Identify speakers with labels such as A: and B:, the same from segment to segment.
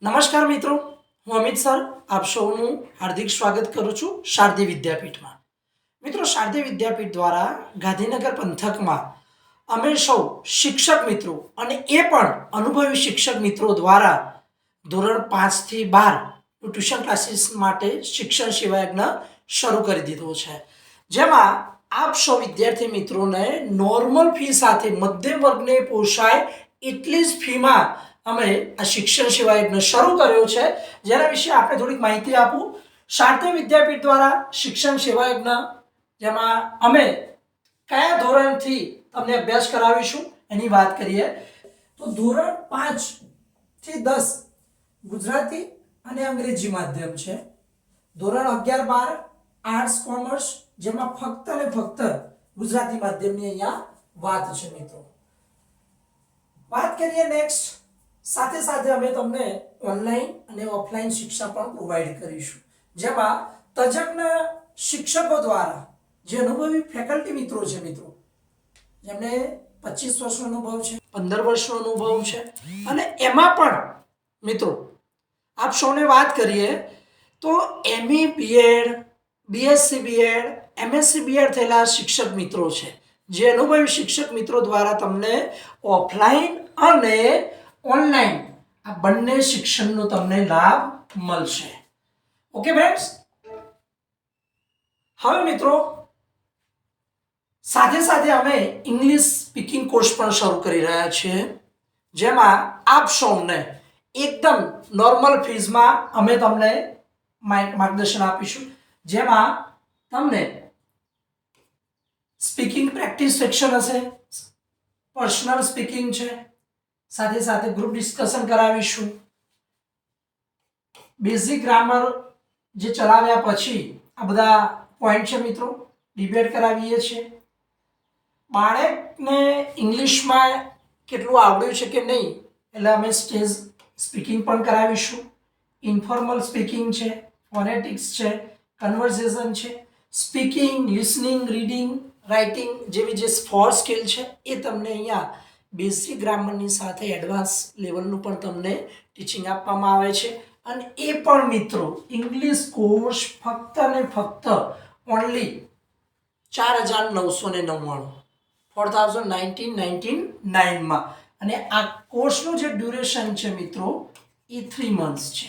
A: નમસ્કાર મિત્રો, હું અમિત સર આપ સૌનું હાર્દિક સ્વાગત કરું છું શારદી વિદ્યાપીઠમાં. મિત્રો, શારદી વિદ્યાપીઠ દ્વારા ગાંધીનગર પંથકમાં અમે સૌ શિક્ષક મિત્રો અને એ પણ અનુભવી શિક્ષક મિત્રો દ્વારા ધોરણ 5 થી 12 ટ્યુશન ક્લાસીસ માટે શિક્ષણ સેવાયજ્ઞ શરૂ કરી દીધો છે, જેમાં આપ સૌ વિદ્યાર્થી મિત્રોને નોર્મલ ફી સાથે મધ્યમ વર્ગને પોષાય એટલી જ ફીમાં અમે આ શિક્ષણ સેવાયજ્ઞ શરૂ કર્યો છે, જેના વિશે આપણે થોડીક માહિતી આપું. શારદી વિદ્યાપીઠ દ્વારા શિક્ષણ સેવાયજ્ઞ, જેમાં અમે કયા ધોરણથી તમને અભ્યાસ કરાવીશું એની વાત કરીએ તો ધોરણ 5 થી 10 ગુજરાતી અને અંગ્રેજી માધ્યમ છે. ધોરણ 11 12 આર્ટ્સ કોમર્સ, જેમાં ફક્ત અને ફક્ત ગુજરાતી માધ્યમની અહીંયા વાત છે મિત્રો. વાત કરીએ નેક્સ્ટ, સાથે સાથે અમે તમને ઓનલાઈન અને ઓફલાઈન શિક્ષા પણ પ્રોવાઈડ કરીશું, જેમાં તજજ્ઞ શિક્ષકો દ્વારા જે અનુભવી ફેકલ્ટી મિત્રો છે મિત્રો, જેમને 25 વર્ષનો અનુભવ છે, 15 વર્ષનો અનુભવ છે, અને એમાં પણ મિત્રો આપ સૌને વાત કરીએ તો ME BEd BSc BEd MSc BEd થયેલા શિક્ષક મિત્રો છે, જે અનુભવી શિક્ષક મિત્રો દ્વારા તમને ઓફલાઈન અને ઓનલાઈન આ બંને શિક્ષણનો તમને લાભ મળશે. ઓકે ફ્રેન્ડ્સ, હવે મિત્રો સાથે સાથે અમે ઇંગ્લિશ સ્પીકિંગ કોર્સ પણ શરૂ કરી રહ્યા છીએ, જેમાં આપ સૌને એકદમ નોર્મલ ફીઝમાં અમે તમને માર્ગદર્શન આપીશું, જેમાં તમને સ્પીકિંગ પ્રેક્ટિસ સેક્શન હશે, પર્સનલ સ્પીકિંગ છે, સાથે સાથે ગ્રુપ ડિસ્કશન કરાવીશું, બેઝિક ગ્રામર જે ચલાવ્યા પછી આ બધા પોઈન્ટ છે મિત્રો, ડિબેટ કરાવીએ છીએ, બાળકને ઇંગ્લિશમાં કેટલું આવડ્યું છે કે નહીં એટલે અમે સ્ટેજ સ્પીકિંગ પણ કરાવીશું, ઇન્ફોર્મલ સ્પીકિંગ છે, ફોનેટિક્સ છે, કન્વર્સેશન છે, સ્પીકિંગ, લિસનિંગ, રીડિંગ, રાઇટિંગ જેવી જે 4 સ્કિલ છે એ તમને અહીંયા બેઝિક ગ્રામરની સાથે એડવાન્સ લેવલનું પણ તમને ટીચિંગ આપવામાં આવે છે. અને એ પણ મિત્રો ઇંગ્લિશ કોર્સ ફક્ત ને ફક્ત ઓનલી 4999 4999 અને આ કોર્સનું જે ડ્યુરેશન છે મિત્રો એ 3 મંથ્સ છે.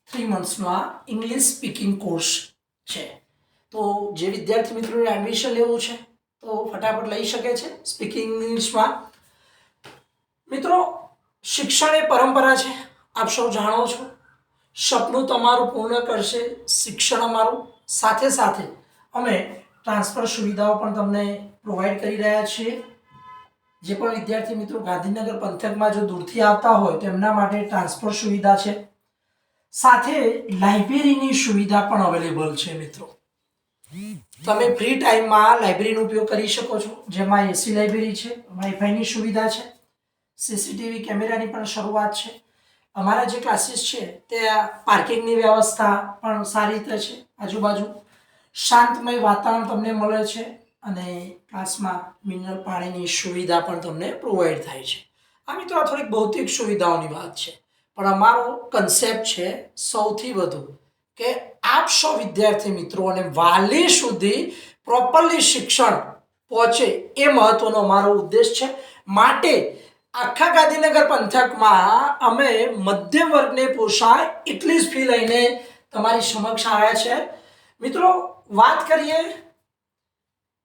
A: 3 મંથ્સનો આ ઇંગ્લિશ સ્પીકિંગ કોર્સ છે. તો જે વિદ્યાર્થી મિત્રોને એડમિશન લેવું છે તો ફટાફટ લઈ શકે છે સ્પીકિંગ ઇંગ્લિશમાં. મિત્રો, શિક્ષણ એ પરંપરા છે, આપ સૌ જાણો છો. સપનું તમારું પૂર્ણ કરશે શિક્ષણ અમારું. સાથે સાથે અમે ટ્રાન્સફર સુવિધાઓ પણ તમને પ્રોવાઈડ કરી રહ્યા છીએ. જે પણ વિદ્યાર્થી મિત્રો ગાંધીનગર પંથકમાં જો દૂરથી આવતા હોય તો એમના માટે ટ્રાન્સફર સુવિધા છે, સાથે લાઇબ્રેરીની સુવિધા પણ અવેલેબલ છે મિત્રો. તમે ફ્રી ટાઈમમાં લાઇબ્રેરીનો ઉપયોગ કરી શકો છો, જેમાં એસી લાઇબ્રેરી છે, વાઈફાઈની સુવિધા છે, સીસીટીવી કેમેરાની પણ શરૂઆત છે. અમારા જે ક્લાસીસ છે તે પાર્કિંગની વ્યવસ્થા પણ સારી રીતે છે, આજુબાજુ શાંતમય વાતાવરણ તમને મળે છે, અને ક્લાસમાં મિનરલ પાણીની સુવિધા પણ તમને પ્રોવાઈડ થાય છે. આ મિત્રો આ થોડીક ભૌતિક સુવિધાઓની વાત છે, પણ અમારો કન્સેપ્ટ છે સૌથી વધુ કે આપ સૌ વિદ્યાર્થી મિત્રો અને વાલી સુધી પ્રોપરલી શિક્ષણ પહોંચે એ મહત્વનો અમારો ઉદ્દેશ છે. માટે આખા ગાંધીનગર પંથકમાં અમે મધ્યમ વર્ગને પોષાય એટલી જ ફી લઈને તમારી સમક્ષ આવ્યા છે મિત્રો. વાત કરીએ,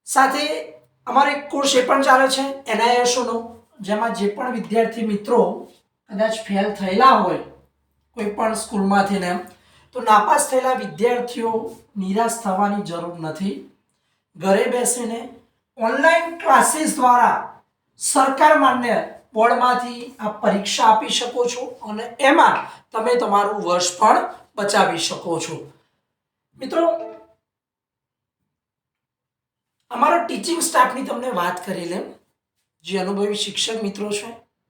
A: સાથે અમારો એક કોર્સ એ પણ ચાલે છે NISOનો, જેમાં જે પણ વિદ્યાર્થી મિત્રો કદાચ ફેલ થયેલા હોય કોઈ પણ સ્કૂલમાંથી ને તો નાપાસ થયેલા વિદ્યાર્થીઓ નિરાશ થવાની જરૂર નથી. ઘરે બેસીને ઓનલાઈન ક્લાસીસ દ્વારા સરકાર માન્ય બોર્ડમાંથી આ પરીક્ષા આપી શકો છો અને એમાં તમે તમારું વર્ષ પણ બચાવી શકો છો. મિત્રો, અમારા ટીચિંગ સ્ટાફની તમને વાત કરી લે, જે અનુભવી શિક્ષક મિત્રો છે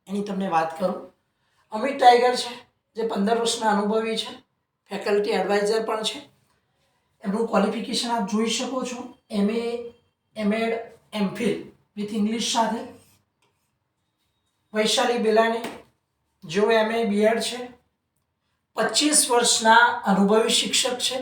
A: એની તમને વાત કરું. અમિત ટાઈગર છે, જે 15 વર્ષના અનુભવી છે, ફેકલ્ટી એડવાઇઝર પણ છે. એમનું ક્વોલિફિકેશન આપ જોઈ શકો છો, MA MEd MPhil with English સાથે. વૈશાલી બેલાણી જેઓ MA BEd છે, 25 વર્ષના અનુભવી શિક્ષક છે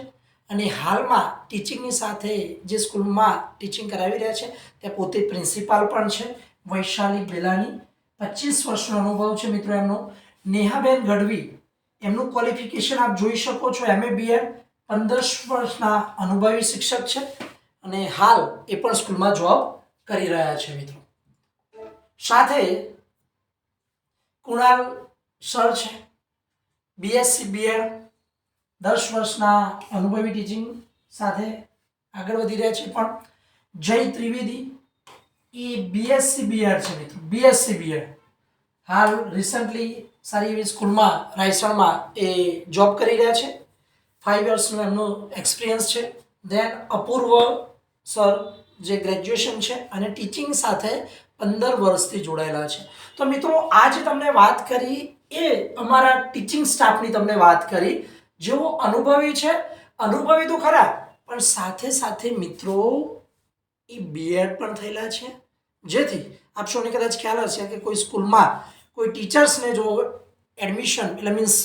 A: અને હાલમાં ટીચિંગની સાથે જે સ્કૂલમાં ટીચિંગ કરાવી રહ્યા છે તે પોતે પ્રિન્સિપાલ પણ છે, વૈશાલી બેલાની. 25 વર્ષનો અનુભવ છે મિત્રો એમનો. નેહાબેન ગઢવી, એમનું ક્વોલિફિકેશન આપ જોઈ શકો છો, MA BEd, 15 વર્ષના અનુભવી શિક્ષક છે અને હાલ એ પણ સ્કૂલમાં જોબ કરી રહ્યા છે મિત્રો. સાથે કુણાલ સર છે, BSc BEd, 10 વર્ષના અનુભવી ટીચિંગ સાથે આગળ વધી રહ્યા છે. પણ જય ત્રિવેદી એ BSc BEd છે મિત્રો, BSc BEd. હાલ રિસન્ટલી સારી એવી સ્કૂલમાં રાયસણમાં એ જોબ કરી રહ્યા છે. 5 યર્સનો એમનો એક્સપિરિયન્સ છે. દેન અપૂર્વ સર જે ગ્રેજ્યુએશન છે અને ટીચિંગ સાથે 15 વર્ષથી જોડાયેલા છે. તો મિત્રો આજે તમને વાત કરી એ અમારા ટીચિંગ સ્ટાફની તમને વાત કરી, જેઓ અનુભવી છે. અનુભવી તો ખરા, પણ સાથે સાથે મિત્રો એ BEd પણ થયેલા છે. જેથી આપ સૌને કદાચ ખ્યાલ હશે કે કોઈ સ્કૂલમાં કોઈ ટીચર્સને જો એડમિશન એટલે મીન્સ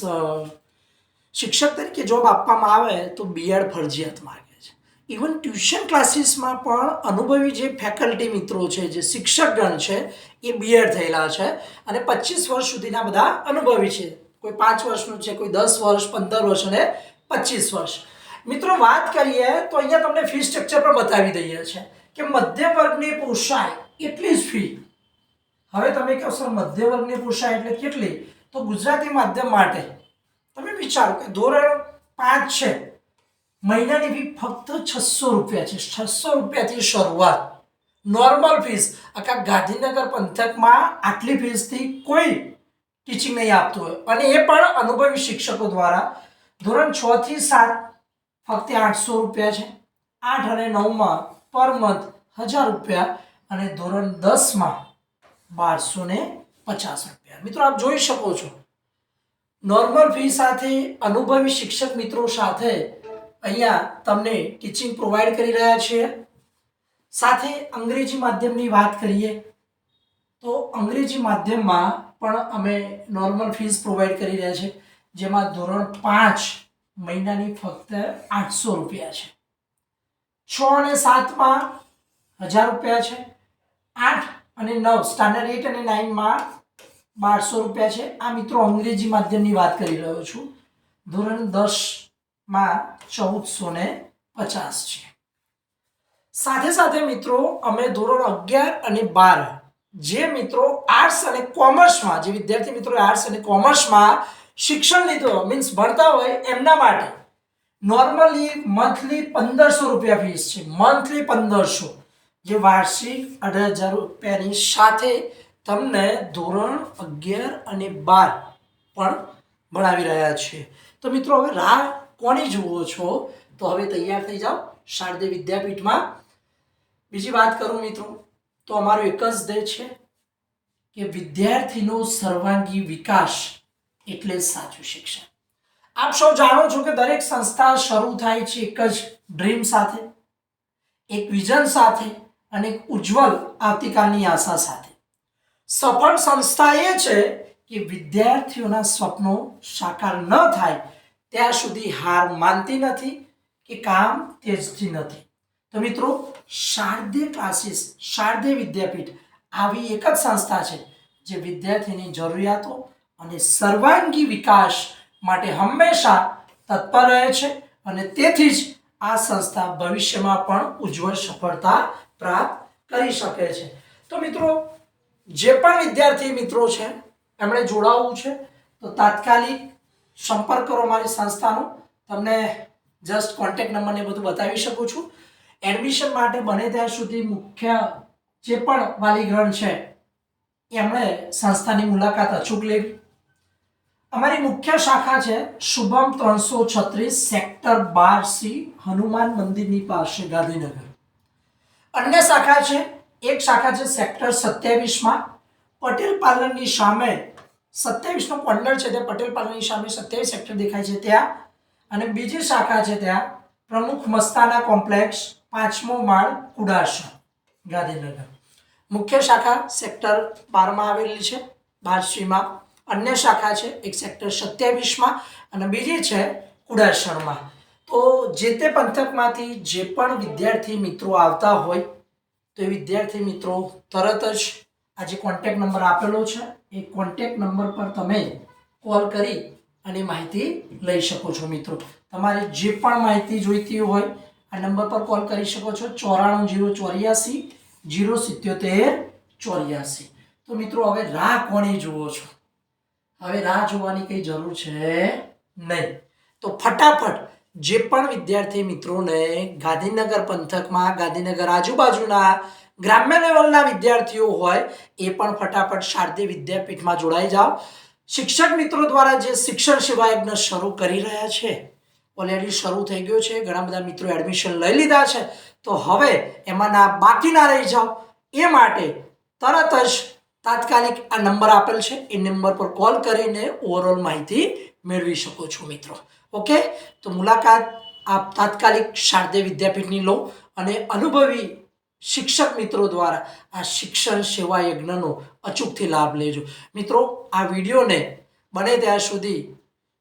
A: શિક્ષક તરીકે જોબ આપવામાં આવે તો BEd ફરજિયાત માગે છે. ઇવન ટ્યુશન ક્લાસીસમાં પણ અનુભવી જે ફેકલ્ટી મિત્રો છે, જે શિક્ષકગણ છે, એ BEd થયેલા છે અને 25 વર્ષ સુધીના બધા અનુભવી છે. કોઈ 5 વર્ષનું છે, કોઈ 10 વર્ષ, 15 વર્ષ અને 25 વર્ષ. મિત્રો વાત કરીએ તો અહીંયા તમને ફી સ્ટ્રક્ચર પણ બતાવી દઈએ છે કે મધ્યમ વર્ગને પોષાય એટલી જ ફી. હવે તમે કહો સર મધ્ય વર્ગને પોષાય એટલે કેટલી? તો ગુજરાતી માધ્યમ માટે તમે વિચારો કે ધોરણ 5 છે, મહિનાની ફી ફક્ત 600 રૂપિયા છે. 600 રૂપિયાથી શરૂઆત નોર્મલ ફીસ. આખા ગાંધીનગર પંથકમાં આટલી ફીસથી કોઈ ટીચિંગ નહીં આપતું હોય, અને એ પણ અનુભવી શિક્ષકો દ્વારા. ધોરણ 6 થી 7 ફક્ત 800 રૂપિયા છે. 8 અને 9માં પર મંથ 1000 રૂપિયા અને ધોરણ 10માં 1250 રૂપિયા. મિત્રો આપ જોઈ શકો છો નોર્મલ ફી સાથે અનુભવી શિક્ષક મિત્રો સાથે અહીંયા તમને ટીચિંગ પ્રોવાઈડ કરી રહ્યા છીએ. સાથે અંગ્રેજી માધ્યમની વાત કરીએ તો અંગ્રેજી માધ્યમમાં પણ અમે નોર્મલ ફીસ પ્રોવાઈડ કરી રહ્યા છીએ, જેમાં ધોરણ 5 મહિનાની ફક્ત 800 રૂપિયા છે. 6 અને 7માં 1000 રૂપિયા છે. 8 અને 9 સ્ટાન્ડર્ડ 8 અને 9માં 1200 રૂપિયા છે. આ મિત્રો અંગ્રેજી માધ્યમની વાત કરી રહ્યો છું. ધોરણ 10માં 1450 છે. સાથે સાથે મિત્રો અમે ધોરણ 11 અને 12 જે મિત્રો આર્ટ્સ અને કોમર્સમાં, જે વિદ્યાર્થી મિત્રો આર્ટ્સ અને કોમર્સમાં શિક્ષણ લીધું મીન્સ ભણતા હોય એમના માટે નોર્મલી મંથલી 1500 રૂપિયા ફીસ છે. મંથલી 1500, જે વાર્ષિક 18,000 રૂપિયાની સાથે તમને ધોરણ 11 અને 12 પણ ભણાવી રહ્યા છીએ. તો મિત્રો હવે રાહ કોની જુઓ છો? તો હવે તૈયાર થઈ જાઓ શારદા વિદ્યાપીઠમાં. બીજી વાત કરું મિત્રો તો અમારો એક જ ધ્યેય છે કે વિદ્યાર્થીનો સર્વાંગી વિકાસ એટલે સાચું શિક્ષણ. આપ સૌ જાણો છો કે દરેક સંસ્થા શરૂ થાય છે એક જ ડ્રીમ સાથે, એક વિઝન સાથે અને એક ઉજ્જવળ આવતીકાલની આશા સાથે. સફળ સંસ્થા એ છે કે વિદ્યાર્થીઓના સ્વપ્નો સાકાર ન થાય ત્યાં સુધી હાર માનતી નથી કે કામ ત્યજતી નથી. તો મિત્રો શારદા ક્લાસીસ, શારદા વિદ્યાપીઠ આવી એક જ સંસ્થા છે જે વિદ્યાર્થીની જરૂરિયાતો અને સર્વાંગી વિકાસ માટે હંમેશા તત્પર રહે છે અને તેથી જ આ સંસ્થા ભવિષ્યમાં પણ ઉજ્જવળ સફળતા પ્રાપ્ત કરી શકે છે. તો મિત્રો જે પણ વિદ્યાર્થી મિત્રો છે એમણે જોડાવવું છે તો તાત્કાલિક સંપર્ક કરો મારી સંસ્થાનો. તમને જસ્ટ કોન્ટેક્ટ નંબર ને બધું બતાવી શકું છું. એડમિશન માટે બને ત્યાં સુધી મુખ્ય જે પણ વાલીગણ છે એમણે સંસ્થાની મુલાકાત અચૂક લેવી. અમારી મુખ્ય શાખા છે શુભમ 336 સેક્ટર 12C હનુમાન મંદિરની પાસે ગાંધીનગર. અન્ય શાખા છે, એક શાખા છે સેક્ટર 27માં પટેલ પાર્લરની સામે, 27નો કોર્નર છે ત્યાં પટેલ પાર્લરની સામે 27 સેક્ટર દેખાય છે ત્યાં. અને બીજી શાખા છે ત્યાં પ્રમુખ મસ્તાના કોમ્પ્લેક્સ 5મો માળ કુડાસણ ગાંધીનગર. મુખ્ય શાખા સેક્ટર 12માં આવેલી છે 12Cમાં. અન્ય શાખા છે, એક સેક્ટર 27માં અને બીજી છે કુડાસણમાં. તો જે તે પંથકમાંથી જે પણ વિદ્યાર્થી મિત્રો આવતા હોય તો એ વિદ્યાર્થી મિત્રો તરત જ આ જે કોન્ટેક્ટ નંબર આપેલો છે એ કોન્ટેક્ટ નંબર પર તમે કોલ કરી અને માહિતી લઈ શકો છો. મિત્રો તમારે જે પણ માહિતી જોઈતી હોય આ નંબર પર કોલ કરી શકો છો 94 084 077 84. તો મિત્રો હવે રાહ કોની જુઓ છો? હવે રાહ જોવાની કઈ જરૂર છે નહીં. તો ફટાફટ જે પણ વિદ્યાર્થી મિત્રોને ગાંધીનગર પંથકમાં, ગાંધીનગર આજુબાજુના ગ્રામ્ય લેવલના વિદ્યાર્થીઓ હોય એ પણ ફટાફટ શારદીય વિદ્યાપીઠમાં જોડાઈ જાઓ. શિક્ષક મિત્રો દ્વારા જે શિક્ષણ સેવા યજ્ઞ શરૂ કરી રહ્યા છે, ઓલરેડી શરૂ થઈ ગયો છે. ઘણા બધા મિત્રો એડમિશન લઈ લીધા છે. તો હવે એમાંના બાકી ના રહી જાઓ એ માટે તરત જ તાત્કાલિક આ નંબર આપેલ છે એ નંબર પર કોલ કરીને ઓવરઓલ માહિતી મેળવી શકો છો મિત્રો. ઓકે, તો મુલાકાત આપ તાત્કાલિક શારદીય વિદ્યાપીઠની લો અને અનુભવી શિક્ષક મિત્રો દ્વારા આ શિક્ષણ સેવા યજ્ઞનો અચૂકથી લાભ લેજો. મિત્રો આ વિડીયોને બને ત્યાં સુધી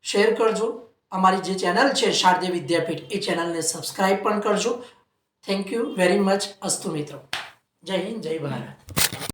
A: શેર કરજો. અમારી જે ચેનલ છે શારદીય વિદ્યાપીઠ એ ચેનલને સબસ્ક્રાઇબ પણ કરજો. Thank you very much. અસ્તુ મિત્રો. જય હિન્દ, જય ભારત.